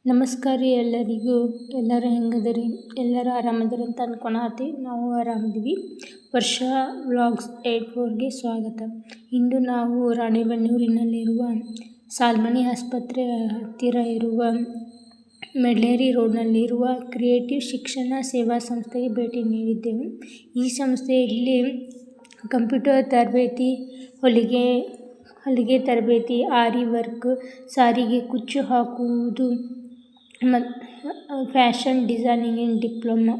ನಮಸ್ಕಾರ ರೀ ಎಲ್ಲರಿಗೂ. ಎಲ್ಲರೂ ಹೆಂಗದಿರಿ? ಎಲ್ಲರೂ ಆರಾಮದಿರಿ ಅಂತ ಅನ್ಕೊಳತಿ. ನಾವು ಆರಾಮದಿವಿ. ವರ್ಷಾ ವ್ಲಾಗ್ಸ್ 84ಗೆ ಸ್ವಾಗತ. ಇಂದು ನಾವು ರಾಣೆಬೆನ್ನೂರಿನಲ್ಲಿರುವ ಸಾಲ್ಮನಿ ಆಸ್ಪತ್ರೆ ಹತ್ತಿರ ಇರುವ ಮೆಡ್ಲೇರಿ ರೋಡ್ನಲ್ಲಿರುವ ಕ್ರಿಯೇಟಿವ್ ಶಿಕ್ಷಣ ಸೇವಾ ಸಂಸ್ಥೆಗೆ ಭೇಟಿ ನೀಡಿದ್ದೆವು. ಈ ಸಂಸ್ಥೆಯಲ್ಲಿ ಕಂಪ್ಯೂಟರ್ ತರಬೇತಿ, ಹೊಲಿಗೆ ತರಬೇತಿ, ಆರಿ ವರ್ಕ್, ಸಾರಿಗೆ ಕುಚ್ಚು ಹಾಕುವುದು, ಫ್ಯಾಷನ್ ಡಿಸೈನಿಂಗ್ ಡಿಪ್ಲೊಮಾ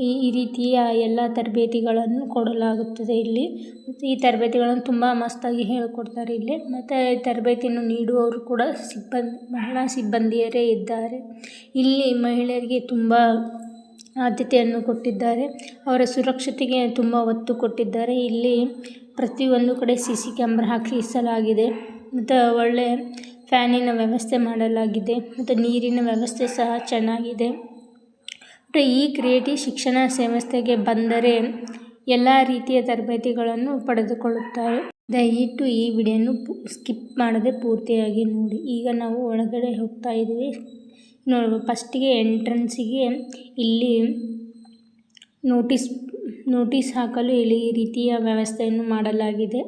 ಈ ರೀತಿಯ ಎಲ್ಲ ತರಬೇತಿಗಳನ್ನು ಕೊಡಲಾಗುತ್ತದೆ ಇಲ್ಲಿ. ಈ ತರಬೇತಿಗಳನ್ನು ತುಂಬ ಮಸ್ತಾಗಿ ಹೇಳಿಕೊಡ್ತಾರೆ ಇಲ್ಲಿ. ಮತ್ತು ತರಬೇತಿಯನ್ನು ನೀಡುವವರು ಕೂಡ ಮಹಿಳಾ ಸಿಬ್ಬಂದಿಯರೇ ಇದ್ದಾರೆ. ಇಲ್ಲಿ ಮಹಿಳೆಯರಿಗೆ ತುಂಬ ಆದ್ಯತೆಯನ್ನು ಕೊಟ್ಟಿದ್ದಾರೆ. ಅವರ ಸುರಕ್ಷತೆಗೆ ತುಂಬ ಒತ್ತು ಕೊಟ್ಟಿದ್ದಾರೆ. ಇಲ್ಲಿ ಪ್ರತಿಯೊಂದು ಕಡೆ CC ಕ್ಯಾಮ್ರಾ ಹಾಕಿಸಲಾಗಿದೆ ಮತ್ತು ಒಳ್ಳೆಯ ಫ್ಯಾನಿನ ವ್ಯವಸ್ಥೆ ಮಾಡಲಾಗಿದೆ ಮತ್ತು ನೀರಿನ ವ್ಯವಸ್ಥೆ ಸಹ ಚೆನ್ನಾಗಿದೆ. ಈ ಕ್ರಿಯೇಟಿವ್ ಶಿಕ್ಷಣ ಸಂಸ್ಥೆಗೆ ಬಂದರೆ ಎಲ್ಲ ರೀತಿಯ ತರಬೇತಿಗಳನ್ನು ಪಡೆದುಕೊಳ್ಳುತ್ತಾರೆ. ದಯವಿಟ್ಟು ಈ ವಿಡಿಯೋನು ಸ್ಕಿಪ್ ಮಾಡದೆ ಪೂರ್ತಿಯಾಗಿ ನೋಡಿ. ಈಗ ನಾವು ಒಳಗಡೆ ಹೋಗ್ತಾ ಇದ್ದೀವಿ. ಫಸ್ಟಿಗೆ ಎಂಟ್ರೆನ್ಸಿಗೆ ಇಲ್ಲಿ ನೋಟಿಸ್ ಹಾಕಲು ಈ ರೀತಿಯ ವ್ಯವಸ್ಥೆಯನ್ನು ಮಾಡಲಾಗಿದೆ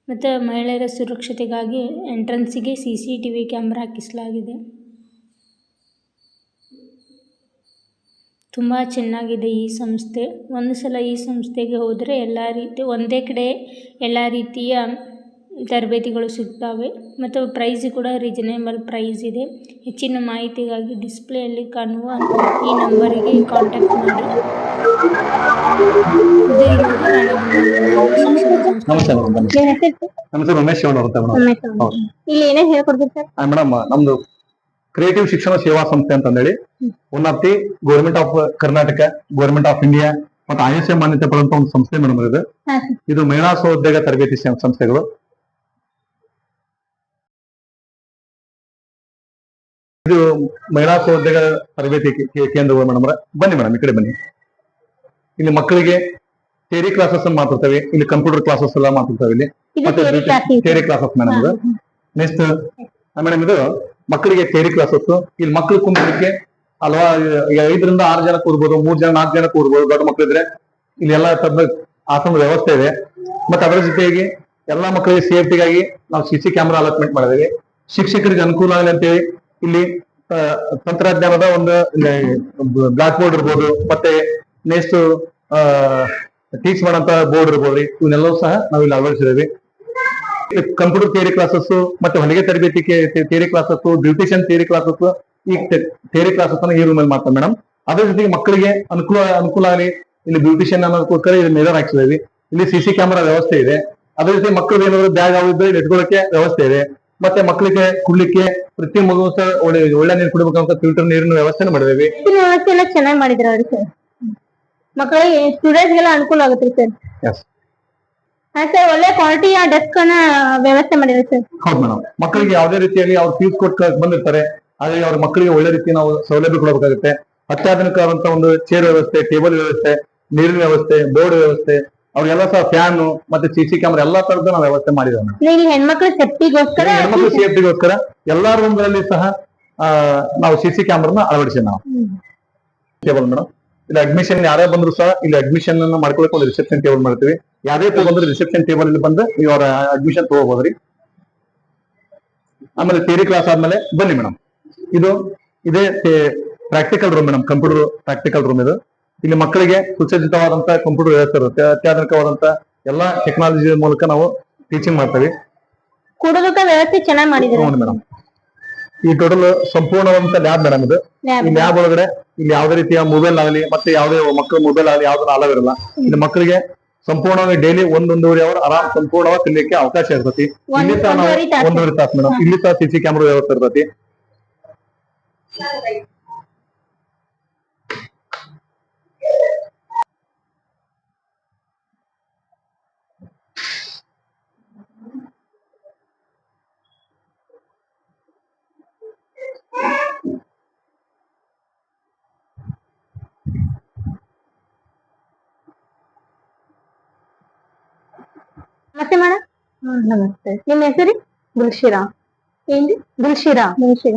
ಮತ್ತು ಮಹಿಳೆಯರ ಸುರಕ್ಷತೆಗಾಗಿ ಎಂಟ್ರೆನ್ಸಿಗೆ CCTV ಕ್ಯಾಮ್ರಾ ಹಾಕಿಸಲಾಗಿದೆ. ತುಂಬ ಚೆನ್ನಾಗಿದೆ ಈ ಸಂಸ್ಥೆ. ಒಂದು ಸಲ ಈ ಸಂಸ್ಥೆಗೆ ಹೋದರೆ ಒಂದೇ ಕಡೆ ಎಲ್ಲ ರೀತಿಯ ತರಬೇತಿಗಳು ಸಿಗ್ತವೆ ಮತ್ತು ಪ್ರೈಸ್ ಕೂಡ ರೀಸನೇಬಲ್ ಪ್ರೈಸ್ ಇದೆ. ಹೆಚ್ಚಿನ ಮಾಹಿತಿಗಾಗಿ ಡಿಸ್ಪ್ಲೇಯಲ್ಲಿ ಕಾಣುವ ಈ ನಂಬರಿಗೆ ಕಾಂಟ್ಯಾಕ್ಟ್ ಮಾಡಿ. ರಮೇಶ್ ಇಲ್ಲಿ ಏನೇನು ಹೇಳ್ಕೊಡ್ತೀರಿ ಸರ್? ಮೇಡಮ್, ನಮ್ದು ಕ್ರಿಯೇಟಿವ್ ಶಿಕ್ಷಣ ಸೇವಾ ಸಂಸ್ಥೆ ಅಂತ ಹೇಳಿ ಉನ್ನತಿ government of Karnataka, government of India ಮತ್ತು ISI ಮಾನ್ಯತೆ ಪಡೆದಂತ ಒಂದು ಸಂಸ್ಥೆ ಮೇಡಮ್ ಇದು. ಇದು ಮಹಿಳಾ ಸ್ವಉದ್ಯೋಗ ತರಬೇತಿ ಸಂಸ್ಥೆಗಳು. ಇದು ಮಹಿಳಾ ಸ್ವಉದ್ಯೋಗ ತರಬೇತಿ ಕೇಂದ್ರಗಳು ಮೇಡಮ್. ಬನ್ನಿ ಮೇಡಮ್, ಈ ಕಡೆ ಬನ್ನಿ. ಇಲ್ಲಿ ಮಕ್ಕಳಿಗೆ ಥಿಯರಿ ಕ್ಲಾಸಸ್ ಮಾಡ್ತಿರ್ತವೆ. ಇಲ್ಲಿ ಕಂಪ್ಯೂಟರ್ ಕ್ಲಾಸಸ್ ಎಲ್ಲ ಮಾಡ್ತಿರ್ತವೆ. ಇಲ್ಲಿ ಥಿಯರಿ ಕ್ಲಾಸಸ್ ಮೇಡಮ್ ಇದು. ನೆಕ್ಸ್ಟ್ ಮೇಡಮ್, ಇದು ಮಕ್ಕಳಿಗೆ ಥಿಯರಿ ಕ್ಲಾಸಸ್. ಇಲ್ಲಿ ಮಕ್ಕಳು ಕುಂದಲಿಕ್ಕೆ ಅಲ್ವಾ 5 ರಿಂದ 6 ಜನ ಕೂರ್ಬೋದು, 3 ಜನ 4 ಜನ ಕೂರ್ಬೋದು. ದೊಡ್ಡ ಮಕ್ಕಳಿದ್ರೆ ಇಲ್ಲಿ ಎಲ್ಲ ತರದ ಆಸನದ ವ್ಯವಸ್ಥೆ ಇದೆ. ಮತ್ತೆ ಅದರ ಜೊತೆಗೆ ಎಲ್ಲಾ ಮಕ್ಕಳಿಗೆ ಸೇಫ್ಟಿಗಾಗಿ ನಾವು CC ಕ್ಯಾಮ್ರಾ ಅಲಾಟ್ಮೆಂಟ್ ಮಾಡಿದ್ದೇವೆ. ಶಿಕ್ಷಕರಿಗೆ ಅನುಕೂಲ ಆಗಲಿ ಅಂತೇಳಿ ಇಲ್ಲಿ ತಂತ್ರಜ್ಞಾನದ ಒಂದು ಬ್ಲಾಕ್ ಬೋರ್ಡ್ ಇರ್ಬೋದು, ಮತ್ತೆ ನೆಕ್ಸ್ಟ್ ಟೀಚ್ ಮಾಡೋಂತ ಬೋರ್ಡ್ ಇರ್ಬೋದು. ಇವನ್ನೆಲ್ಲವೂ ಸಹ ನಾವು ಇಲ್ಲಿ ಅಳವಡಿಸಿದ್ದೇವೆ. ಕಂಪ್ಯೂಟರ್ ಥಿಯರಿ ಕ್ಲಾಸಸ್ ಮತ್ತೆ ಹೊಲಿಗೆ ತರಬೇತಿ theory classes, beautician theory classes, ಈ ಥಿಯರಿ ಕ್ಲಾಸಸ್ ಅನ್ನು ಈ ರೂಮ್ ಅಲ್ಲಿ ಮಾಡ್ತಾರೆ ಮೇಡಮ್. ಅದ್ರ ಜೊತೆಗೆ ಮಕ್ಕಳಿಗೆ ಅನುಕೂಲ ಆಗಲಿ ಇಲ್ಲಿ ಬ್ಯೂಟಿಷಿಯನ್ ಅನ್ನೋದಕ್ಕೋಸ್ಕರ ಇಲ್ಲಿ ಮಿರರ್ ಹಾಕ್ಸಿದ್ದೇವೆ. ಇಲ್ಲಿ CC ಕ್ಯಾಮ್ರಾ ವ್ಯವಸ್ಥೆ ಇದೆ. ಅದ್ರ ಜೊತೆ ಮಕ್ಕಳು ಏನಾದ್ರು ಬ್ಯಾಗ್ ಆಗಿದ್ರೆ ಇಟ್ಕೊಳ್ಳೋಕೆ ವ್ಯವಸ್ಥೆ ಇದೆ. ಮತ್ತೆ ಮಕ್ಕಳಿಗೆ ಕುಡ್ಲಿಕ್ಕೆ ಪ್ರತಿ ಮಗು ಸಹ ಒಳ್ಳೆ ನೀರು ಕುಡಿಬೇಕಂತ ಫಿಲ್ಟರ್ ನೀರಿನ ವ್ಯವಸ್ಥೆ ಮಾಡಿದ್ದೇವೆ. ವ್ಯವಸ್ಥೆ ಎಲ್ಲ ಚೆನ್ನಾಗಿ ಮಾಡಿದ್ರ ಅವ್ರಿ ಸರ್. ಮಕ್ಕಳಿಗೆ ಸ್ಟೂಡೆಂಟ್ಸ್ ಗೆಲ್ಲ ಅನುಕೂಲ ಆಗುತ್ತೆ ಸರ್. ಸರ್, ಒಳ್ಳೆ ಕ್ವಾಲಿಟಿಯ ಡೆಸ್ಕ್ ಅನ್ನ ವ್ಯವಸ್ಥೆ ಮಾಡಿದ್ರೆ ಸರ್. ಹೌದು ಮೇಡಮ್. ಮಕ್ಕಳಿಗೆ ಯಾವುದೇ ರೀತಿಯಲ್ಲಿ ಅವ್ರು ಫೀಸ್ ಕೊಟ್ಟು ಬಂದಿರ್ತಾರೆ. ಆದ್ರೆ ಅವ್ರ ಮಕ್ಕಳಿಗೆ ಒಳ್ಳೆ ರೀತಿ ನಾವು ಸೌಲಭ್ಯ ಕೊಡಬೇಕಾಗುತ್ತೆ. ಅತ್ಯಾಧುನಿಕವಾದಂತ ಒಂದು ಚೇರ್ ವ್ಯವಸ್ಥೆ, ಟೇಬಲ್ ವ್ಯವಸ್ಥೆ, ನೀರಿನ ವ್ಯವಸ್ಥೆ, ಬೋರ್ಡ್ ವ್ಯವಸ್ಥೆ, ಅವ್ರಿಗೆಲ್ಲ ಸಹ ಫ್ಯಾನ್ ಮತ್ತೆ CC ಕ್ಯಾಮ್ರಾ ಎಲ್ಲಾ ತರದ್ದು ನಾವು ವ್ಯವಸ್ಥೆ ಮಾಡಿದ್ದೇವೆ. ಹೆಣ್ಮಕ್ಳ ಸೇಫ್ಟಿಗೋಸ್ಕರ ಎಲ್ಲಾ ರೂಮ್ ಗಳಲ್ಲಿ ಸಹ ನಾವು CC ಕ್ಯಾಮ್ರಾನ ಅಳವಡಿಸಿ ನಾವು ಟೇಬಲ್ ಮೇಡಮ್. ಇಲ್ಲಿ ಅಡ್ಮಿಷನ್ ಯಾರೇ ಬಂದ್ರು ಸಹ ಇಲ್ಲಿ ಅಡ್ಮಿಷನ್ ಅನ್ನ ಮಾಡ್ಕೊಳಕ್ಕೆ ಒಂದು ರಿಸೆಪ್ಷನ್ ಟೇಬಲ್ ಮಾಡ್ತೀವಿ. ಯಾರೇ ಬಂದ್ರೆ ರಿಸೆಪ್ಷನ್ ಟೇಬಲ್ ಇಲ್ಲಿ ಬಂದು ನೀವು ಅವರ ಅಡ್ಮಿಷನ್ ತಗೋಬಹುದ್ರಿ. ಆಮೇಲೆ ಥಿಯರಿ ಕ್ಲಾಸ್ ಆದ್ಮೇಲೆ ಬನ್ನಿ ಮೇಡಮ್, ಇದೇ practical room madam. Computer practical room ಇದು. ಇಲ್ಲಿ ಮಕ್ಕಳಿಗೆ ಸುಸಜ್ಜಿತವಾದಂತ ಕಂಪ್ಯೂಟರ್ ವ್ಯವಸ್ಥೆ ಇರುತ್ತೆ. ಅತ್ಯಾಧುನಿಕವಾದಂತ ಎಲ್ಲಾ ಟೆಕ್ನಾಲಜಿ ಮೂಲಕ ನಾವು ಟೀಚಿಂಗ್ ಮಾಡ್ತೇವೆ. ಕೂಡೋದಕ್ಕೆ ವ್ಯವಸ್ಥೆ ಚೆನ್ನಾಗಿ ಮಾಡಿದ್ರು ಮೇಡಮ್. ಈ ಟೋಟಲ್ ಸಂಪೂರ್ಣವಾದಂತ ಲ್ಯಾಬ್ ಮೇಡಮ್ ಇದು. ಈ ಲ್ಯಾಬ್ ಒಳಗಡೆ ಇಲ್ಲಿ ಯಾವುದೇ ರೀತಿಯ ಮೊಬೈಲ್ ಆಗಲಿ ಮತ್ತೆ ಯಾವುದೇ ಮಕ್ಕಳ ಮೊಬೈಲ್ ಆಗಲಿ ಯಾವ್ದನ್ನ ಅಲವ್ ಇರಲ್ಲ. ಇಲ್ಲಿ ಮಕ್ಕಳಿಗೆ ಸಂಪೂರ್ಣವಾಗಿ ಡೈಲಿ 1-1.5 ಅವರ್ ಆರಾಮ್ ಸಂಪೂರ್ಣವಾಗಿ ತಿನ್ಲಿಕ್ಕೆ ಅವಕಾಶ ಇರ್ತೈತಿ. ಇಲ್ಲಿ ಸಹ ನಾವು 1.5 ತಾಸು ಮೇಡಮ್. ಇಲ್ಲಿ ಸಹ CC ಕ್ಯಾಮ್ರಾ ವ್ಯವಸ್ಥೆ ಇರ್ತೈತಿ. ನಮಸ್ತೆ ಮೇಡಮ್. ನಮಸ್ತೆ. ನಿಮ್ಮ ಹೆಸರು? ಗುಲ್ಶಿರಾ. ಏನ್ರಿ? ಗುಲ್ಶಿರಾ.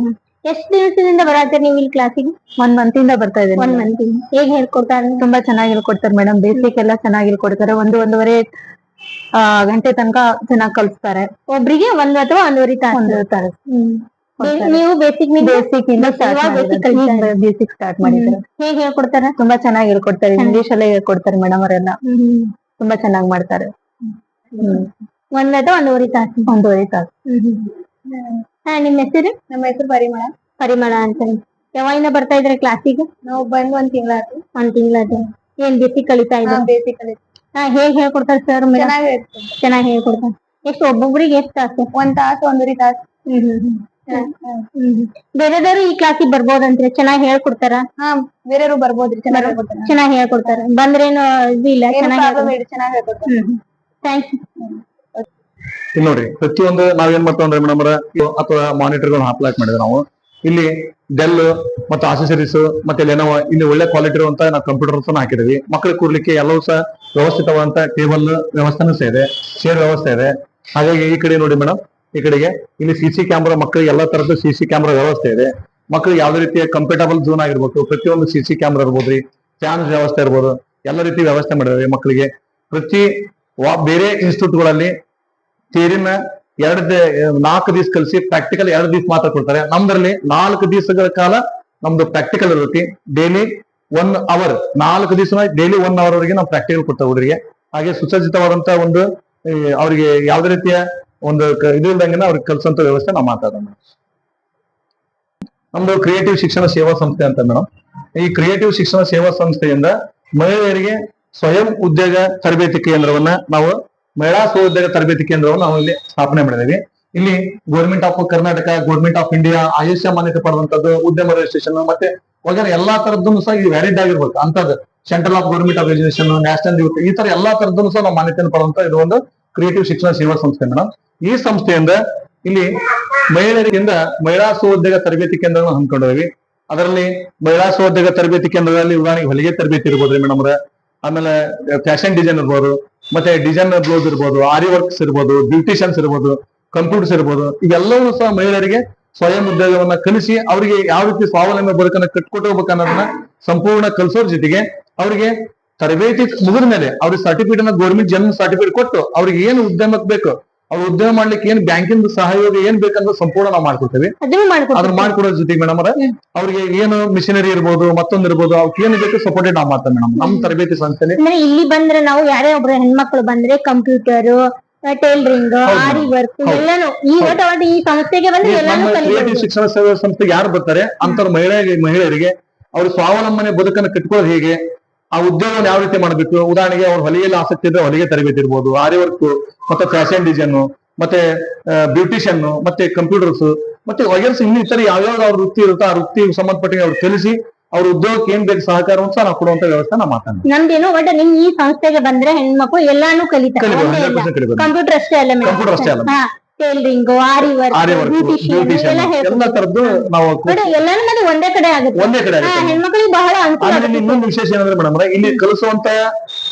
ಎಷ್ಟ್ ದಿವಸದಿಂದ ಬರತ್ತೀರಿ ನೀವು ಇಲ್ಲಿ ಕ್ಲಾಸಿಗೆ? 1 ಮಂತ್ ಇಂದ ಬರ್ತಾ ಇದ್ದೀನಿ. 1 ಮಂತ್ ಹೇಗ್ ಹೇಳ್ಕೊಡ್ತಾರೆ? ತುಂಬಾ ಚೆನ್ನಾಗಿ ಹೇಳ್ಕೊಡ್ತಾರೆ ಮೇಡಮ್. ಬೇಸಿಕ್ ಎಲ್ಲ ಚೆನ್ನಾಗಿ ಹೇಳ್ಕೊಡ್ತಾರೆ. 1-1.5 ಗಂಟೆ ತನಕ ಚೆನ್ನಾಗಿ ಕಲಿಸ್ತಾರೆ. ಒಬ್ರಿಗೆ 1 ಅಥವಾ 1.5 ತಾಸು. 1 ತಾಸು. ನೀವು ಬೇಸಿಕ್ ಬೇಸಿಕ್ ಇಂದ ಬೇಸಿಕ್ ಸ್ಟಾರ್ಟ್ ಮಾಡಿದ್ದಾರೆ. ಹೇಗ್ ಹೇಳ್ಕೊಡ್ತಾರ? ತುಂಬಾ ಚೆನ್ನಾಗಿ ಹೇಳ್ಕೊಡ್ತಾರೆ. ಇಂಗ್ಲಿಷ್ ಅಲ್ಲೇ ಹೇಳ್ಕೊಡ್ತಾರೆ ಮೇಡಮ್ ಅವರೆಲ್ಲ. ತುಂಬಾ ಚೆನ್ನಾಗಿ ಮಾಡ್ತಾರೆ. 1 ಅಥವಾ 1.5 ತಾಸು. 1.5 ತಾಸು. ಹಾ, ನಿಮ್ ಹೆಸರು? ನಮ್ಮ ಹೆಸರು ಪರಿಮಳ. ಪರಿಮಳ ಅಂತ. ಯಾವಾಗಿಂದ ಬರ್ತಾ ಇದ್ರೆ ಕ್ಲಾಸಿಗೆ? ನಾವು ಬಂದು 1 ತಿಂಗಳಾಯ್ತು. 1 ತಿಂಗಳಾಯ್ತು. ಏನ್ ಬೇಸಿಕ್ ಕಲಿತಾ ಇದ್ರೆ? ಬೇಸಿಕ್ ಕಲಿತು. ಹಾ, ಹೇಗ್ ಹೇಳ್ಕೊಡ್ತಾರೆ ಸರ್? ಚೆನ್ನಾಗಿ ಹೇಳ್ತಾರೆ. ಚೆನ್ನಾಗಿ ಹೇಳ್ಕೊಡ್ತಾರೆ. ಎಷ್ಟು ಒಬ್ಬೊಬ್ರಿಗೆ ಎಷ್ಟು ತಾಸು? 1 ತಾಸು 1.5 ತಾಸು. ಬೇರೆದವರು ಈ ಕ್ಲಾಸಿಗೆ ಬರ್ಬೋದಂದ್ರೆ ಚೆನ್ನಾಗಿ ಹೇಳ್ಕೊಡ್ತಾರ? ಹಾ, ಬೇರೆಯವರು ಬರ್ಬೋದ್ರಿ. ಚೆನ್ನಾಗಿ ಹೇಳ್ಕೊಡ್ತಾರೆ. ಚೆನ್ನಾಗಿ ಹೇಳ್ಕೊಡ್ತಾರ. ಬಂದ್ರೇನು ಇದು ಇಲ್ಲ? ಚೆನ್ನಾಗಿ ಹೇಳ್ಕೊಡ್ತಾರೆ. ಥ್ಯಾಂಕ್ಸ್. ಇಲ್ಲಿ ನೋಡ್ರಿ, ಪ್ರತಿಯೊಂದು ನಾವೇನ್ ಮಾಡ್ತೇವೆ ಮೇಡಮ್ ಅಥವಾ ಮಾನಿಟರ್ಗಳನ್ನ ಹಾಕ್ಲಾಕ್ ಮಾಡಿದ್ರೆ ನಾವು ಇಲ್ಲಿ ಡೆಲ್ ಮತ್ತು ಆಕ್ಸೆಸರೀಸ್ ಮತ್ತೆ ಲೆನೋವಾ ಇಲ್ಲಿ ಒಳ್ಳೆ ಕ್ವಾಲಿಟಿ ಇರುವಂತ ನಾವು ಕಂಪ್ಯೂಟರ್ಸ್ ಹಾಕಿದೀವಿ. ಮಕ್ಕಳಿಗೆ ಕೂರ್ಲಿಕ್ಕೆ ಎಲ್ಲವೂ ಸಹ ವ್ಯವಸ್ಥಿತವಾದಂತ ಟೇಬಲ್ ವ್ಯವಸ್ಥೆನೂ ಸಹ ಇದೆ, ಚೇರ್ ವ್ಯವಸ್ಥೆ ಇದೆ. ಹಾಗಾಗಿ ಈ ಕಡೆ ನೋಡಿ ಮೇಡಮ್, ಈ ಕಡೆಗೆ ಇಲ್ಲಿ CC ಕ್ಯಾಮ್ರಾ, ಮಕ್ಕಳಿಗೆ ಎಲ್ಲಾ ತರದ್ದು CC ಕ್ಯಾಮ್ರಾ ವ್ಯವಸ್ಥೆ ಇದೆ. ಮಕ್ಕಳಿಗೆ ಯಾವ್ದೇ ರೀತಿಯ ಕಂಫರ್ಟಬಲ್ ಝೋನ್ ಆಗಿರ್ಬೇಕು, ಪ್ರತಿಯೊಂದು CC ಕ್ಯಾಮ್ರಾ ಇರ್ಬೋದ್ರಿ, ಫ್ಯಾನ್ ವ್ಯವಸ್ಥೆ ಇರ್ಬೋದು, ಎಲ್ಲ ರೀತಿ ವ್ಯವಸ್ಥೆ ಮಾಡಿದಾವೆ ಮಕ್ಕಳಿಗೆ. ಬೇರೆ ಇನ್ಸ್ಟಿಟ್ಯೂಟ್ಗಳಲ್ಲಿ ಥಿಯರಿನ 4 ದಿವಸ ಕಲಿಸಿ ಪ್ರಾಕ್ಟಿಕಲ್ 2 ದಿವಸ ಮಾತ್ರ ಕೊಡ್ತಾರೆ. ನಮ್ದ್ರಲ್ಲಿ 4 ದಿವಸಗಳ ಕಾಲ ನಮ್ದು ಪ್ರಾಕ್ಟಿಕಲ್ ಇರುತ್ತೆ. ಡೈಲಿ 1 ಅವರ್, 4 ದಿವಸ ಡೈಲಿ 1 ಅವರ್ ವರೆಗೆ ನಾವು ಪ್ರಾಕ್ಟಿಕಲ್ ಕೊಡ್ತೇವೆ ಹುಡುಗರಿಗೆ. ಹಾಗೆ ಸುಸಜ್ಜಿತವಾದಂತ ಒಂದು ಅವ್ರಿಗೆ ಯಾವ್ದೇ ರೀತಿಯ ಒಂದು ಇದು ಇಲ್ದಂಗೆ ಅವ್ರಿಗೆ ಕಲಿಸುವಂತ ವ್ಯವಸ್ಥೆ ನಾವು ಮಾತಾಡೋಣ. ನಮ್ದು ಕ್ರಿಯೇಟಿವ್ ಶಿಕ್ಷಣ ಸೇವಾ ಸಂಸ್ಥೆ ಅಂತ ಮೇಡಮ್. ಈ ಕ್ರಿಯೇಟಿವ್ ಶಿಕ್ಷಣ ಸೇವಾ ಸಂಸ್ಥೆಯಿಂದ ಮಹಿಳೆಯರಿಗೆ ಸ್ವಯಂ ಉದ್ಯೋಗ ತರಬೇತಿ ಕೇಂದ್ರವನ್ನ ನಾವು ಮಹಿಳಾ ಸ್ವಉದ್ಯೋಗ ತರಬೇತಿ ಕೇಂದ್ರವನ್ನು ನಾವು ಇಲ್ಲಿ ಸ್ಥಾಪನೆ ಮಾಡಿದ್ದೀವಿ. ಇಲ್ಲಿ government of Karnataka, government of India, ಆಯುಷ್ಯ ಮಾನ್ಯತೆ ಪಡೆದಂತದ್ದು, ಉದ್ಯಮ ರಿಜಿಸ್ಟ್ರೇಷನ್ ಮತ್ತೆ ವಗೇರೆ ಎಲ್ಲಾ ತರದ್ದು ಸಹ ಇದು ವ್ಯಾಲಿಡ್ ಆಗಿರ್ಬೇಕು ಅಂತದ್ದು. Central of government of education, national youth, ಈ ತರ ಎಲ್ಲಾ ತರದ್ದು ಸಹ ನಾವು ಮಾನ್ಯತೆಯನ್ನು ಪಡೆದಂತ ಇದು ಒಂದು ಕ್ರಿಯೇಟಿವ್ ಶಿಕ್ಷಣ ಸೇವಾ ಸಂಸ್ಥೆ ಮೇಡಮ್. ಈ ಸಂಸ್ಥೆಯಿಂದ ಇಲ್ಲಿ ಮಹಿಳೆಯರಿಂದ ಮಹಿಳಾ ಸ್ವಉದ್ಯೋಗ ತರಬೇತಿ ಕೇಂದ್ರವನ್ನು ಹಮ್ಮಿಕೊಂಡಿದ್ದೀವಿ. ಅದರಲ್ಲಿ ಮಹಿಳಾ ಸ್ವಉದ್ಯೋಗ ತರಬೇತಿ ಕೇಂದ್ರದಲ್ಲಿ ಉದಾಹರಣೆಗೆ ಹೊಲಿಗೆ ತರಬೇತಿ ಇರ್ಬೋದ್ರಿ ಮೇಡಮ್ ಅವ್ರೆ, ಆಮೇಲೆ ಫ್ಯಾಷನ್ ಡಿಸೈನ್ ಇರ್ಬೋದು, ಮತ್ತೆ ಡಿಸೈನ್ ಬ್ಲೌಸ್ ಇರ್ಬೋದು, ಆರಿ ವರ್ಕ್ಸ್ ಇರ್ಬೋದು, ಬ್ಯೂಟಿಷಿಯನ್ಸ್ ಇರ್ಬೋದು, ಕಂಪ್ಯೂಟರ್ಸ್ ಇರ್ಬೋದು, ಇವೆಲ್ಲವೂ ಸಹ ಮಹಿಳೆಯರಿಗೆ ಸ್ವಯಂ ಉದ್ಯೋಗವನ್ನ ಕಲಿಸಿ ಅವರಿಗೆ ಯಾವ ರೀತಿ ಸ್ವಾವಲಂಬಿ ಬದುಕನ್ನ ಕಟ್ಕೊಟ್ಟು ಹೋಗ್ಬೇಕನ್ನೋದನ್ನ ಸಂಪೂರ್ಣ ಕಲಿಸೋರ್ ಜೊತೆಗೆ ಅವರಿಗೆ ತರಬೇತಿ ಮುಗಿದ ಮೇಲೆ ಅವ್ರಿಗೆ ಸರ್ಟಿಫಿಕೇಟ್ ಅನ್ನ ಗೌರ್ಮೆಂಟ್ ಜನ್ಮ ಸರ್ಟಿಫಿಕೇಟ್ ಕೊಟ್ಟು ಅವ್ರಿಗೆ ಏನು ಉದ್ಯಮಕ್ಕೆ ಬೇಕು, ಅವ್ರು ಉದ್ಯಮ ಮಾಡ್ಲಿಕ್ಕೆ ಏನ್ ಬ್ಯಾಂಕಿಂದ ಸಹಯೋಗ ಏನ್ ಬೇಕಂದ್ರೆ ಸಂಪೂರ್ಣ ನಾವು ಮಾಡ್ಕೊಡ್ತೇವೆ. ಅದನ್ನ ಮಾಡ್ಕೊಡೋದ್ರ ಜೊತೆಗೆ ಮೇಡಮ್ ಅವ್ರಿಗೆ ಏನು ಮಿಷನರಿ ಇರ್ಬೋದು, ಮತ್ತೊಂದು ಇರ್ಬೋದು, ಅವ್ರಿಗೆ ಏನು ಬೇಕು ಸಪೋರ್ಟೆಡ್ ನಾವು ಮಾಡ್ತೇವೆ ಮೇಡಮ್ ನಮ್ಮ ತರಬೇತಿ ಸಂಸ್ಥೆಯಲ್ಲಿ. ಇಲ್ಲಿ ಬಂದ್ರೆ ನಾವು ಯಾರೇ ಒಬ್ರು ಹೆಣ್ಮಕ್ಳು ಬಂದ್ರೆ ಕಂಪ್ಯೂಟರ್, ಟೈಲರಿಂಗ್, ಆರಿ ವರ್ಕ್ ಎಲ್ಲಾನು ಈ ಸಂಸ್ಥೆಗೆ ಬಂದ್ರೆ ಎಲ್ಲಾನು ಕ್ರಿಯೇಟಿವ್ ಶಿಕ್ಷಣ ಸೇವಾ ಸಂಸ್ಥೆಗೆ ಯಾರು ಬರ್ತಾರೆ ಅಂತ ಮಹಿಳೆಯರಿಗೆ ಅವ್ರ ಸ್ವಾವಲಂಬನೆ ಬದುಕನ್ನು ಕಟ್ಕೊಳ್ಳೋದು ಹೇಗೆ, ಆ ಉದ್ಯೋಗವನ್ನು ಯಾವ ರೀತಿ ಮಾಡಬೇಕು, ಉದಾಹರಣೆಗೆ ಅವ್ರ ಹೊಲಿಗೆಲ್ಲ ಆಸಕ್ತಿ ಇದ್ರೆ ಹೊಲಿಗೆ ತರಬೇತಿ ಇರ್ಬೋದು, ಆರಿ ವರ್ಕ್ ಮತ್ತೆ ಫ್ಯಾಷನ್ ಡಿಸೈನ್ ಮತ್ತೆ ಬ್ಯೂಟಿಷಿಯನ್ ಮತ್ತೆ ಕಂಪ್ಯೂಟರ್ಸ್ ಮತ್ತೆ ವಗೇರ್ಸ್ ಇನ್ನು ಇತರ ಯಾವ್ಯಾವ ಅವ್ರ ವೃತ್ತಿ ಇರುತ್ತೋ ಆ ವೃತ್ತಿ ಸಂಬಂಧಪಟ್ಟ ಅವ್ರು ಕಲಿಸಿ ಅವ್ರ ಉದ್ಯೋಗಕ್ಕೆ ಏನ್ ಬೇಕು ಸಹಕಾರವನ್ನು ಸಹ ನಾವು ಕೊಡುವಂತ ವ್ಯವಸ್ಥೆ ನಾವು ಮಾತಾಡ್ತೀವಿ. ನಮ್ದೇನು ಒಟ್ಟ ನಿಮ್ ಈ ಸಂಸ್ಥೆಗೆ ಬಂದ್ರೆ ಹೆಣ್ಮಕ್ಳು ಎಲ್ಲಾನು ಕಲಿತಾರೆ. ಕಂಪ್ಯೂಟರ್ ಅಷ್ಟೇ ಅಲ್ಲ, ಕಂಪ್ಯೂಟರ್ ಅಷ್ಟೇ ಅಲ್ಲ, ಟೈಲರಿಂಗ್, ಆರಿ ವರ್ಕ್, ಬ್ಯೂಟಿಷಿಯನ್ ಎಲ್ಲ ತರದ್ದು ನಾವು ಎಲ್ಲಾನು ಮತ್ತೆ ಒಂದೇ ಕಡೆ ಆಗುತ್ತೆ. ಒಂದೇ ಕಡೆ ಹೆಣ್ಮಕ್ಳಿಗೆ ಬಹಳ ಅನುಕೂಲ. ಇನ್ನೊಂದು ವಿಶೇಷ ಏನಂದ್ರೆ ಮೇಡಮ್ ಇಲ್ಲಿ ಕಲಿಸುವಂತ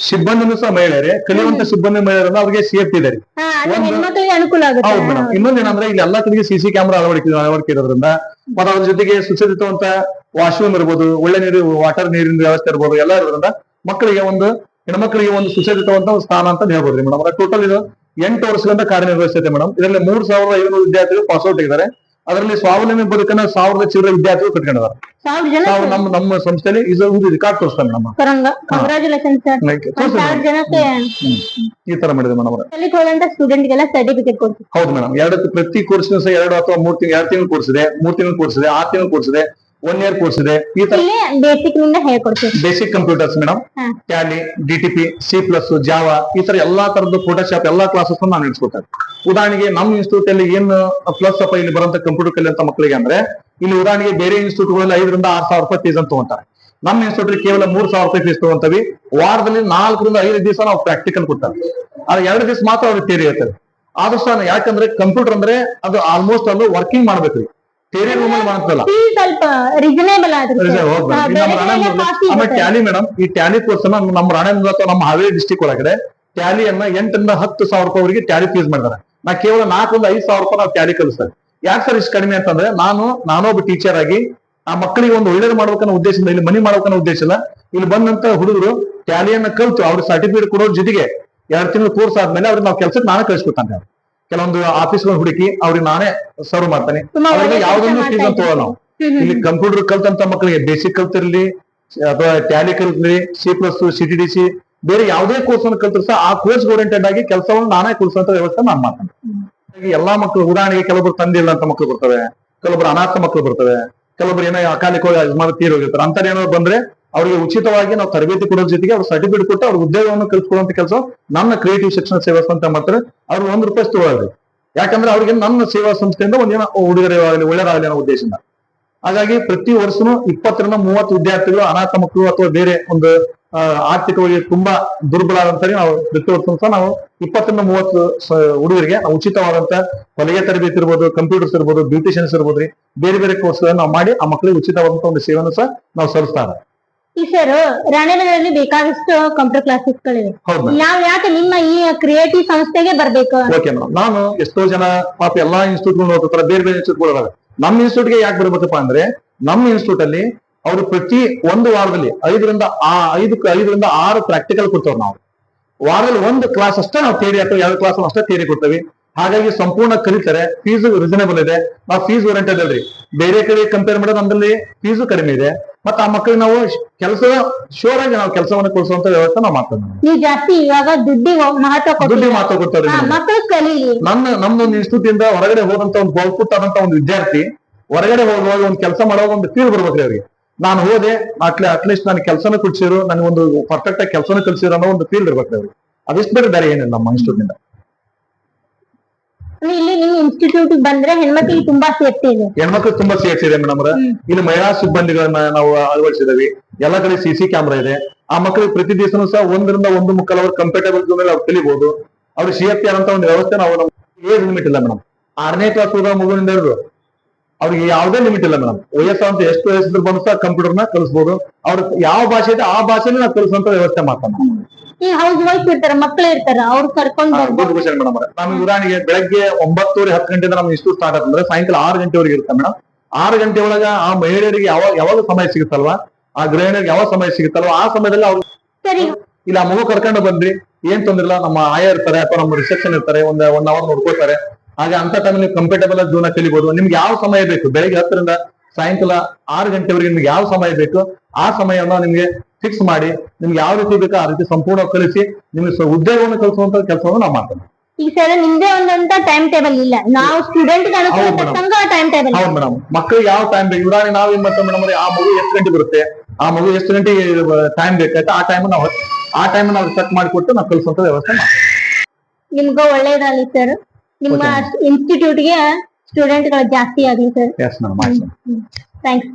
ಸಿಬ್ಬಂದಿನೂ ಸಹ ಮಹಿಳೆಯರೇ, ಕಲಿಯುವಂತ ಸಿಬ್ಬಂದಿ ಮಹಿಳೆಯರನ್ನ ಅವ್ರಿಗೆ ಸೇಫ್ಟಿ ಇದೆ. ಹೆಣ್ಮಕ್ಳಿಗೆ ಅನುಕೂಲ ಆಗುತ್ತೆ. ಹೌದು ಮೇಡಮ್. ಇನ್ನೊಂದೇನಂದ್ರೆ ಇಲ್ಲಿ ಎಲ್ಲಾ ಕಡೆಗೆ CC ಕ್ಯಾಮ್ರಾ ಅಳವಡಿಕೆ ಇರೋದ್ರಿಂದ ಮತ್ತೆ ಅದ್ರ ಜೊತೆಗೆ ಸುಸಜ್ಜಿತವಂತ ವಾಶ್ರೂಮ್ ಇರ್ಬೋದು, ಒಳ್ಳೆ ನೀರು ವಾಟರ್ ನೀರಿನ ವ್ಯವಸ್ಥೆ ಇರ್ಬೋದು, ಎಲ್ಲ ಇರೋದ್ರಿಂದ ಮಕ್ಕಳಿಗೆ ಹೆಣ್ಮಕ್ಳಿಗೆ ಒಂದು ಸುಸಜ್ಜಿತವಂತ ಸ್ಥಾನ ಅಂತ ಹೇಳ್ಬೋದ್ರಿ ಮೇಡಮ್. ಟೋಟಲ್ ಇದು 8 ವರ್ಷಗಳಿಂದ ಕಾರ್ಯನಿರ್ವಹಿಸುತ್ತೆ ಮೇಡಮ್. ಇದರಲ್ಲಿ 3500 ವಿದ್ಯಾರ್ಥಿಗಳು ಪಾಸ್ ಔಟ್ ಆಗಿದ್ದಾರೆ. ಅದರಲ್ಲಿ ಸ್ವಾವಲಂಬಿ ಬದುಕನ್ನ 1000 ಚಿಲ್ಲರೆ ವಿದ್ಯಾರ್ಥಿಗಳು ಕಟ್ಕೊಂಡಿದ್ದಾರೆ. ನಮ್ಮ ಸಂಸ್ಥೆಯಲ್ಲಿ ಇದು ರಿಕಾರ್ಡ್ ತೋರಿಸ್ತಾರೆ ಮೇಡಮ್. ಈ ತರ ಮಾಡಿದೆ ಮೇಡಮ್. ಸ್ಟೂಡೆಂಟ್ಗೆಲ್ಲ ಸರ್ಟಿಫಿಕೇಟ್ ಕೊಡ್ತೀವಿ. ಹೌದು ಮೇಡಮ್. ಪ್ರತಿ ಕೋರ್ಸ್ 2 ಅಥವಾ 2 ತಿಂಗಳು ಕೋರ್ಸ್ ಇದೆ, 3 ತಿಂಗಳು ಕೋರ್ಸ್ ಇದೆ, 6 ತಿಂಗಳು ಕೋರ್ಸ್ ಇದೆ, 1 ಇಯರ್ ಕೋರ್ಸ್ ಇದೆ. ಈ ತರ ಬೇಸಿಕ್ ನಿಂದ ಹೇಳ್ಕೊಡ್ತೀವಿ. Basic computers madam, Tally, DTP, C++, Java, ಈ ತರ ಎಲ್ಲಾ ತರದ್ದು ಫೋಟೋಶಾಪ್ ಎಲ್ಲಾ ಕ್ಲಾಸಸ್ ನಾವು ನಡೆಸ್ಕೊಡ್ತಾರೆ. ಉದಾಹರಣೆಗೆ ನಮ್ಮ ಇನ್ಸ್ಟಿಟ್ಯೂಟ್ ಅಲ್ಲಿ ಏನು ಪ್ಲಸ್ ಅಪ್ಪ ಇಲ್ಲಿ ಬರುವಂತ ಕಂಪ್ಯೂಟರ್ ಕಲಿಯಂತ ಮಕ್ಕಳಿಗೆ ಅಂದ್ರೆ ಇಲ್ಲಿ ಉದಾಹರಣೆಗೆ ಬೇರೆ ಇನ್ಸ್ಟಿಟ್ಯೂಟ್ ಗಳಲ್ಲಿ 5 ರಿಂದ 6 ಸಾವಿರ ರೂಪಾಯಿ ಫೀಸ್ ಅಂತ ತಗೊಂತಾರೆ. ನಮ್ಮ ಇನ್ಸ್ಟಿಟ್ಯೂಟ್ ಕೇವಲ 3,000 ರೂಪಾಯಿ ಫೀಸ್ ತಗೊಂತೀವಿ. ವಾರದಲ್ಲಿ 4 ರಿಂದ 5 ದಿವಸ ನಾವು ಪ್ರಾಕ್ಟಿಕಲ್ ಕೊಡ್ತಾರೆ. ಅದು 2 ದಿವಸ ಮಾತ್ರ ಅವ್ರಿಗೆ ಥಿಯರಿ ಇರ್ತದೆ. ಆದಷ್ಟು ಯಾಕಂದ್ರೆ ಕಂಪ್ಯೂಟರ್ ಅಂದ್ರೆ ಅದು ಆಲ್ಮೋಸ್ಟ್ ಅದು ವರ್ಕಿಂಗ್ ಮಾಡ್ಬೇಕ್ರಿ, ಥಿಯರಿ ರೂಮ್ ಅಲ್ಲಿ ಮಾಡ್ತಲ್ಲ. ಸ್ವಲ್ಪ ರೀಸನೇಬಲ್ ಆಮೇಲೆ ಟ್ಯಾಲಿ ಮೇಡಮ್, ಈ ಟ್ಯಾಲಿ ಕೋರ್ಸ್ ನಮ್ಮ ರಾಣೇಂದ್ರ ಅಥವಾ ನಮ್ಮ ಹಾವೇರಿ ಡಿಸ್ಟಿಕ್ ಒಳಗಡೆ ಟ್ಯಾಲಿಯನ್ನ 8 ರಿಂದ 10 ಸಾವಿರ ರೂಪಾಯಿ ಅವರಿಗೆ ಟ್ಯಾಲಿ ಫೀಸ್ ಮಾಡಿದ್ದಾರೆ. ನಾ ಕೇವಲ 4 ರಿಂದ 5 ಸಾವಿರ ರೂಪಾಯಿ ನಾವು ಟ್ಯಾಲಿ ಕಲಿಸ್ತಾರೆ. ಯಾಕೆ ಸರ್ ಇಷ್ಟು ಕಡಿಮೆ ಅಂತಂದ್ರೆ ನಾನೊಬ್ಬ ಟೀಚರ್ ಆಗಿ ಆ ಮಕ್ಕಳಿಗೆ ಒಂದು ಒಳ್ಳೇದು ಮಾಡ್ಬೇಕನ್ನೋ ಉದ್ದೇಶದಿಂದ, ಇಲ್ಲಿ ಮನಿ ಮಾಡ್ಬೇಕನ್ನೋ ಉದ್ದೇಶ ಇಲ್ಲ. ಇಲ್ಲಿ ಬಂದಂತ ಹುಡುಗರು ಟ್ಯಾಲಿಯನ್ನ ಕಲ್ತು ಅವ್ರ ಸರ್ಟಿಫಿಕೇಟ್ ಕೊಡೋದ್ರ ಜೊತೆಗೆ 2 ತಿಂಗಳು ಕೋರ್ಸ್ ಆದ್ಮೇಲೆ ಅವ್ರಿಗೆ ನಾವು ಕೆಲ್ಸಕ್ಕೆ ನಾನೇ ಕಳಿಸ್ಕೊತಾನೆ. ಕೆಲವೊಂದು ಆಫೀಸ್ಗಳು ಹುಡುಕಿ ಅವ್ರಿಗೆ ನಾನೇ ಸರ್ವ್ ಮಾಡ್ತಾನೆ. ಅವ್ರಿಗೆ ಯಾವ್ದನ್ನು ಫೀಸ್ ಅಂತ ತಗೊಳ್ಳೋ ನಾವು. ಇಲ್ಲಿ ಕಂಪ್ಯೂಟರ್ ಕಲ್ತಂತ ಮಕ್ಕಳಿಗೆ ಬೇಸಿಕ್ ಕಲ್ತಿರ್ಲಿ ಅಥವಾ ಟ್ಯಾಲಿ ಕಲ್ತಿರ್ಲಿ, C++, CTDC ಬೇರೆ ಯಾವುದೇ ಕೋರ್ಸ್ ಅನ್ನು ಕಲ್ತರು ಸಹ ಆ ಕೋರ್ಸ್ ಓರಿಯೆಂಟೆಡ್ ಆಗಿ ಕೆಲಸವನ್ನು ನಾನೇ ಕೊಡಿಸುವಂತ ವ್ಯವಸ್ಥೆ ನಾನು ಮಾಡ್ತೇನೆ. ಎಲ್ಲಾ ಮಕ್ಕಳು, ಉದಾಹರಣೆಗೆ ಕೆಲವೊಬ್ರು ತಂದೆ ಇಲ್ಲ ಅಂತ ಮಕ್ಕಳು ಬರ್ತವೆ, ಕೆಲವೊಬ್ರು ಅನಾಥ ಮಕ್ಕಳು ಬರ್ತವೆ, ಕೆಲವೊಬ್ರು ಏನೋ ಅಕಾಲಿಕವಾಗಿ ಯಜಮಾನ ತೀರಿ ಹೋಗಿರ್ತಾರೆ. ಅಂತ ಏನಾದ್ರು ಬಂದ್ರೆ ಅವರಿಗೆ ಉಚಿತವಾಗಿ ನಾವು ತರಬೇತಿ ಕೊಡೋದ್ರ ಜೊತೆಗೆ ಅವ್ರು ಸರ್ಟಿಫಿಕೇಟ್ ಕೊಟ್ಟು ಅವ್ರ ಉದ್ಯೋಗವನ್ನು ಕಲ್ಸ್ಕೊಡುವಂತ ಕೆಲಸ ನನ್ನ ಕ್ರಿಯೇಟಿವ್ ಶಿಕ್ಷಣ ಸೇವಾ ಸಂಸ್ಥೆ ಮಾಡ್ತಾರೆ. ಅವ್ರು ₹1 ತಗೊಳ್ಳೋದು. ಯಾಕಂದ್ರೆ ಅವ್ರಿಗೆ ನನ್ನ ಸೇವಾ ಸಂಸ್ಥೆಯಿಂದ ಒಂದೇನೋ ಉಡುಗೊರೆ ಆಗಲಿ ಒಳ್ಳೆಯದಾಗಲಿ ಅನ್ನೋ ಉದ್ದೇಶದಿಂದ. ಹಾಗಾಗಿ ಪ್ರತಿ ವರ್ಷನೂ 20 ರಿಂದ 30 ವಿದ್ಯಾರ್ಥಿಗಳು, ಅನಾಥ ಮಕ್ಕಳು ಅಥವಾ ಬೇರೆ ಒಂದು ಆರ್ಥಿಕವಾಗಿ ತುಂಬಾ ದುರ್ಬಲ ಆದಂತ ನಾವು ಪ್ರತಿ ವರ್ಷ ಸಹ ನಾವು 20 ರಿಂದ 30 ಹುಡುಗರಿಗೆ ಉಚಿತವಾದಂತ ಹೊಲಿಗೆ ತರಬೇತಿ ಇರ್ಬೋದು, ಕಂಪ್ಯೂಟರ್ಸ್ ಇರ್ಬೋದು, ಬ್ಯೂಟಿಷಿಯನ್ಸ್ ಇರ್ಬೋದು, ಬೇರೆ ಬೇರೆ ಕೋರ್ಸ್ ನಾವು ಮಾಡಿ ಆ ಮಕ್ಕಳಿಗೆ ಉಚಿತವಾದಂತ ಒಂದು ಸೇವೆಯನ್ನು ಸಹ ನಾವು ಸಲ್ಲಿಸ್ತಾರೆ. ಈ ಸರ್ ರಾಣೆಬೆನ್ನೂರಲ್ಲಿ ಬೇಕಾದಷ್ಟು ಕಂಪ್ಯೂಟರ್ ಕ್ಲಾಸಸ್ಗಳಿವೆ. ಹೌದು ನಾವ್ ಯಾಕೆ ನಿಮ್ಮ ಈ ಕ್ರಿಯೇಟಿವ್ ಸಂಸ್ಥೆಗೆ ಬರ್ಬೇಕು? ಓಕೆ ಮೇಡಮ್, ನಾನು ಎಷ್ಟೋ ಜನ ಪಾಪ ಎಲ್ಲಾ ಇನ್ಸ್ಟಿಟ್ಯೂಟ್ ನೋಡ್ತಾರೆ, ಬೇರೆ ಬೇರೆ ಇನ್ಸ್ಟಿಟ್ಯೂಟ್ ನಮ್ಮ ಇನ್ಸ್ಟಿಟ್ಯೂಟ್ಗೆ ಯಾಕೆ ಬರ್ಬೇಕಪ್ಪ ಅಂದ್ರೆ, ನಮ್ಮ ಇನ್ಸ್ಟಿಟ್ಯೂಟ್ ಅಲ್ಲಿ ಅವರು ಪ್ರತಿ ಒಂದು ವಾರದಲ್ಲಿ 5 ರಿಂದ 6 ಪ್ರಾಕ್ಟಿಕಲ್ ಕೊಡ್ತೇವೆ. ನಾವು ವಾರದಲ್ಲಿ 1 ಕ್ಲಾಸ್ ಅಷ್ಟೇ ನಾವು ಥಿಯರಿ ಅಥವಾ 2 ಕ್ಲಾಸ್ ಅಷ್ಟೇ ಥಿಯರಿ ಕೊಡ್ತೇವೆ. ಹಾಗಾಗಿ ಸಂಪೂರ್ಣ ಕಲಿತಾರೆ. ಫೀಸ್ ರೀಸನೇಬಲ್ ಇದೆ. ನಾವು ಫೀಸ್ ಓರಿಯೆಂಟೆಡ್ ಅಲ್ರಿ, ಬೇರೆ ಕಡೆ ಕಂಪೇರ್ ಮಾಡಿದ್ರೆ ನಮ್ಮಲ್ಲಿ ಫೀಸು ಕಡಿಮೆ ಇದೆ. ಮತ್ತೆ ಆ ಮಕ್ಕಳಿಗೆ ನಾವು ಕೆಲಸದ ಶೋರ್ ಆಗಿ ನಾವು ಕೆಲಸವನ್ನು ಕೊಡಿಸುವಂತ ವ್ಯವಸ್ಥೆ ನಾವು ಮಾಡ್ತೇವೆ. ನೀವು ಜಾಸ್ತಿ ಇವಾಗ ದುಡ್ಡಿಗೆ ಮಹತ್ವ ಕೊಡ್ತಾರೆ. ಮಕ್ಕಳು ಕಲೀಲಿ. ನಮ್ದೊಂದು ಇನ್ಸ್ಟಿಟ್ಯೂಟ್ ಇಂದ ಹೊರಗಡೆ ಹೋದಂತ ಒಂದು ಔಟ್ಪುಟ್ ಆದಂತ ಒಂದು ವಿದ್ಯಾರ್ಥಿ ಹೊರಗಡೆ ಹೋಗುವಾಗ ಒಂದು ಕೆಲಸ ಮಾಡುವಾಗ ಒಂದು ಫೀಲ್ ಬರ್ಬೇಕ್ರಿ ಅವ್ರಿಗೆ. ನಾನು ಹೋದೆ, ಅಟ್ಲೀಸ್ಟ್ ನಾನು ಕೆಲಸನ ಕೊಡ್ಸಿರು, ನನಗೊಂದು ಪರ್ಫೆಕ್ಟ್ ಆಗಿ ಕೆಲಸನ ಕಲ್ಸಿರೋ ಅನ್ನೋ ಒಂದು ಫೀಲ್ ಇರ್ಬೇಕ್ರಿ ಅವ್ರಿಗೆ. ಅದಿಷ್ಟು ಬೇರೆ ಬೇರೆ ಏನಿಲ್ಲ ನಮ್ಮ ಇನ್ಸ್ಟಿಟ್ಯೂಟ್ ಇಂದ. ಇಲ್ಲಿ ನಿಮ್ ಇನ್ಸ್ಟಿಟ್ಯೂಟ್ ಬಂದ್ರೆ ಹೆಣ್ಮಕ್ಳಿಗೆ ತುಂಬಾ ಸೇಫ್ಟಿ ಇದೆ. ಹೆಣ್ಮಕ್ಳು ತುಂಬಾ ಸೇಫ್ಟಿ ಇದೆ ಮೇಡಮ್. ಇಲ್ಲಿ ಮಹಿಳಾ ಸಿಬ್ಬಂದಿಗಳನ್ನ ನಾವು ಅಳವಡಿಸಿದೀವಿ. ಎಲ್ಲ ಕಡೆ CC ಕ್ಯಾಮ್ರಾ ಇದೆ. ಆ ಮಕ್ಕಳಿಗೆ ಪ್ರತಿ ದಿವಸನೂ ಸಹ 1 ರಿಂದ 1.25 ಅವರ್ ಕಂಫರ್ಟೇಬಲ್ ಝೋನ್ ಅಲ್ಲಿ ಅವ್ರು ಕಲಿಬಹುದು. ಅವ್ರಿಗೆ CFR ಅಂತ ಒಂದು ವ್ಯವಸ್ಥೆ ನಾವು ಏಜ್ ಲಿಮಿಟ್ ಇಲ್ಲ ಮೇಡಮ್. 6ನೇ ಕ್ಲಾಸ್ ಮಗುವಿನಿಂದ ಹಿಡಿದು ಅವ್ರಿಗೆ ಯಾವುದೇ ಲಿಮಿಟ್ ಇಲ್ಲ ಮೇಡಮ್. ವಯಸ್ಸು ಅಂತ ಎಷ್ಟು ವಯಸ್ಸಿದ್ರು ಬಂದು ಸಹ ಕಂಪ್ಯೂಟರ್ನ ಕಲಿಸಬಹುದು. ಅವ್ರ ಯಾವ ಭಾಷೆ ಇದೆ ಆ ಭಾಷೆನೇ ನಾವು ಕಲಿಸುವಂತ ವ್ಯವಸ್ಥೆ ಮಾಡ್ತಾನೆ. ಈ ಹೌಸ್ ವೈಫ್ ಇರ್ತಾರ, ಮಕ್ಳು ಇರ್ತಾರ, ಅವ್ರು ಕರ್ಕೊಂಡು ಮೇಡಮ್. ನಮ್ಗೆ ಉದಾಹರಣೆಗೆ ಬೆಳಗ್ಗೆ 9:30 10 ಗಂಟೆಯಿಂದ ನಮ್ಮ ಇನ್ಸ್ಟಿಟ್ಯೂಟ್ ಸ್ಟಾರ್ಟ್ ಆತಂದ್ರೆ ಸಾಯಂಕಾಲ 6 ಗಂಟೆವರೆಗೆ ಇರುತ್ತೆ ಮೇಡಮ್. 6 ಗಂಟೆ ಒಳಗ ಆ ಮಹಿಳೆಯರಿಗೆ ಯಾವಾಗ ಸಮಯ ಸಿಗುತ್ತಲ್ವಾ, ಆ ಗೃಹಿಣಿಯರಿಗೆ ಯಾವ ಸಮಯ ಸಿಗುತ್ತಲ್ವಾ ಆ ಸಮಯದಲ್ಲಿ ಅವ್ರು ಸರಿ ಇಲ್ಲ ಆ ಮಗು ಕರ್ಕೊಂಡು ಬಂದ್ರಿ ಏನ್ ತೊಂದ್ರೆ ಇಲ್ಲ, ನಮ್ಮ ಆಯ ಇರ್ತಾರೆ ಅಥವಾ ನಮ್ಮ ರಿಸೆಪ್ಷನ್ ಇರ್ತಾರೆ, ಒಂದ್ ಅವರ್ ನೋಡ್ಕೋತಾರೆ. ಹಾಗೆ ಅಂತ ಟೈಮಲ್ಲಿ ಕಂಫರ್ಟೇಬಲ್ ಆಗಿ ಜೀವನ ಕಲಿಬಹುದು. ನಿಮ್ಗೆ ಯಾವ ಸಮಯ ಬೇಕು, ಬೆಳಗ್ಗೆ 10 ರಿಂದ ಸಾಯಂಕಾಲ 6 ಗಂಟೆವರೆಗೆ ನಿಮ್ಗೆ ಯಾವ ಸಮಯ ಬೇಕು ಆ ಸಮಯವನ್ನು ನಿಮ್ಗೆ ಫಿಕ್ಸ್ ಮಾಡಿ ನಿಮ್ಗೆ ಯಾವ ರೀತಿ ಬೇಕೋ ಆ ರೀತಿ ಸಂಪೂರ್ಣ ಕಲಿಸಿ ನಿಮ್ಗೆ ಉದ್ಯೋಗವನ್ನು ಕಲಿಸುವಂತ ಕೆಲಸವನ್ನು ನಾವು ಮಾಡ್ತೇವೆ. ಈಗ ಸರ್ ನಿಮ್ದೇ ಒಂದಂತ ಟೈಮ್ ಟೇಬಲ್ ಇಲ್ಲ, ನಾವು ಸ್ಟೂಡೆಂಟ್ ಟೈಮ್ ಟೇಬಲ್. ಹೌದು ಮೇಡಮ್, ಮಕ್ಕಳಿಗೆ ಯಾವ ಟೈಮ್ ಬೇಕು, ಉದಾಹರಣೆ ನಾವ್ ಏನ್ ಮಾಡ್ತೇವೆ ಮೇಡಮ್, ಆ ಮಗು ಎಷ್ಟು ಗಂಟೆ ಬರುತ್ತೆ, ಆ ಮಗು ಎಷ್ಟು ಗಂಟೆಗೆ ಟೈಮ್ ಬೇಕಾಯ್ತು ಆ ಟೈಮ್ ನಾವು ಸೆಟ್ ಮಾಡಿಕೊಟ್ಟು ನಾವು ಕಲಿಸುವಂತ ವ್ಯವಸ್ಥೆ ಮಾಡ್ತೀವಿ. ನಿಮ್ಗೆ ಒಳ್ಳೇದಾಗಲಿ ಸರ್. ನಿಮ್ಮ ಇನ್ಸ್ಟಿಟ್ಯೂಟ್ಗೆ ಸ್ಟೂಡೆಂಟ್ಗಳು ಜಾಸ್ತಿ ಆಗಲಿ ಸರ್. Yes madam, thanks.